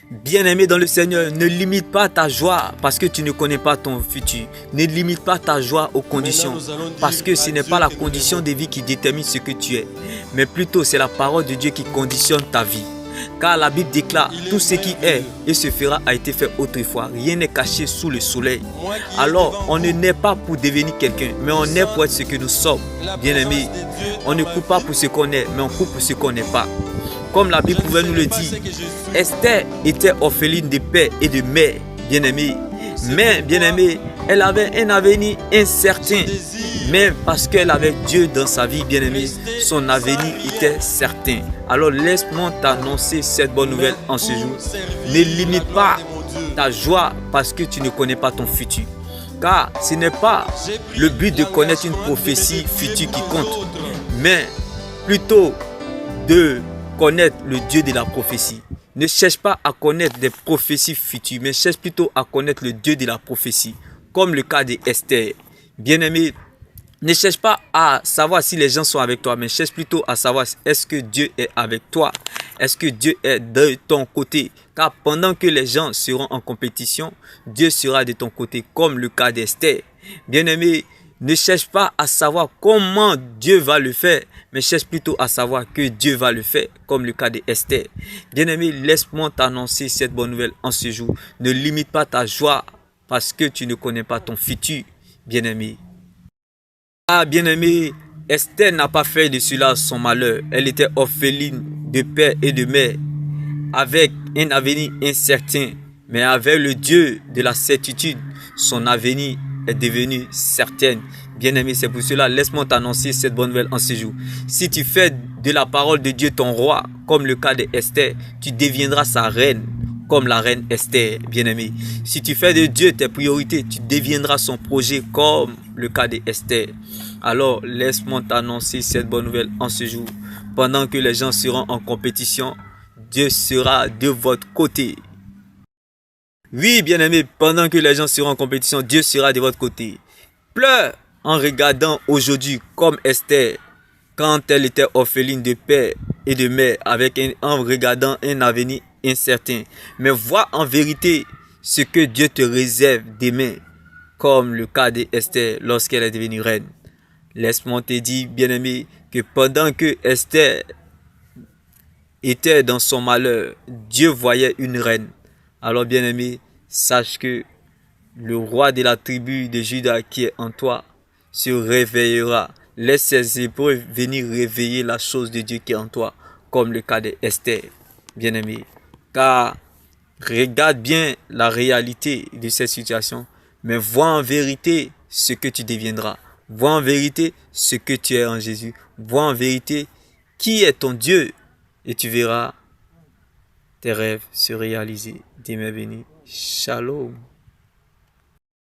Bien-aimé dans le Seigneur, ne limite pas ta joie parce que tu ne connais pas ton futur. Ne limite pas ta joie aux conditions parce que ce n'est pas la condition de vie qui détermine ce que tu es, mais plutôt c'est la parole de Dieu qui conditionne ta vie. Car la Bible déclare, tout ce qui est et se fera a été fait autrefois. Rien n'est caché sous le soleil. Alors, on ne naît pas pour devenir quelqu'un, mais on naît pour être ce que nous sommes. Bien-aimés, on ne court pas pour ce qu'on est, mais on court pour ce qu'on n'est pas. Comme la Bible pouvait nous le dire, Esther était orpheline de père et de mère, bien-aimée. Mais, bien-aimée, elle avait un avenir incertain. Mais parce qu'elle avait Dieu dans sa vie, bien-aimée, son avenir était certain. Alors laisse-moi t'annoncer cette bonne nouvelle en ce jour. Ne limite pas ta joie parce que tu ne connais pas ton futur. Car ce n'est pas le but de connaître une prophétie future qui compte, mais plutôt de connaître le Dieu de la prophétie. Ne cherche pas à connaître des prophéties futures, mais cherche plutôt à connaître le Dieu de la prophétie, comme le cas d'Esther. Bien-aimé, ne cherche pas à savoir si les gens sont avec toi, mais cherche plutôt à savoir est-ce que Dieu est avec toi, est-ce que Dieu est de ton côté. Car pendant que les gens seront en compétition, Dieu sera de ton côté, comme le cas d'Esther. Bien-aimé, ne cherche pas à savoir comment Dieu va le faire, mais cherche plutôt à savoir que Dieu va le faire, comme le cas d'Esther. Bien-aimé, laisse-moi t'annoncer cette bonne nouvelle en ce jour. Ne limite pas ta joie parce que tu ne connais pas ton futur, bien-aimé. Ah, bien-aimé, Esther n'a pas fait de cela son malheur. Elle était orpheline de père et de mère, avec un avenir incertain. Mais avec le Dieu de la certitude, son avenir est devenu certain. Bien-aimé, c'est pour cela, laisse-moi t'annoncer cette bonne nouvelle en ce jour. Si tu fais de la parole de Dieu ton roi, comme le cas d'Esther, tu deviendras sa reine, comme la reine Esther, bien-aimé. Si tu fais de Dieu tes priorités, tu deviendras son projet, comme le cas d'Esther. Alors, laisse-moi t'annoncer cette bonne nouvelle en ce jour. Pendant que les gens seront en compétition, Dieu sera de votre côté. Oui, bien-aimé, pendant que les gens seront en compétition, Dieu sera de votre côté. Pleure en regardant aujourd'hui comme Esther, quand elle était orpheline de père et de mère, en regardant un avenir incertain. Mais vois en vérité ce que Dieu te réserve demain, comme le cas d'Esther lorsqu'elle est devenue reine. Laisse-moi te dire, bien-aimé, que pendant que Esther était dans son malheur, Dieu voyait une reine. Alors, bien-aimé, sache que le roi de la tribu de Juda qui est en toi se réveillera. Laisse ses épreuves venir réveiller la chose de Dieu qui est en toi, comme le cas d'Esther, bien-aimé. Car regarde bien la réalité de cette situation, mais vois en vérité ce que tu deviendras. Vois en vérité ce que tu es en Jésus. Vois en vérité qui est ton Dieu. Et tu verras tes rêves se réaliser. Demain béni. Shalom.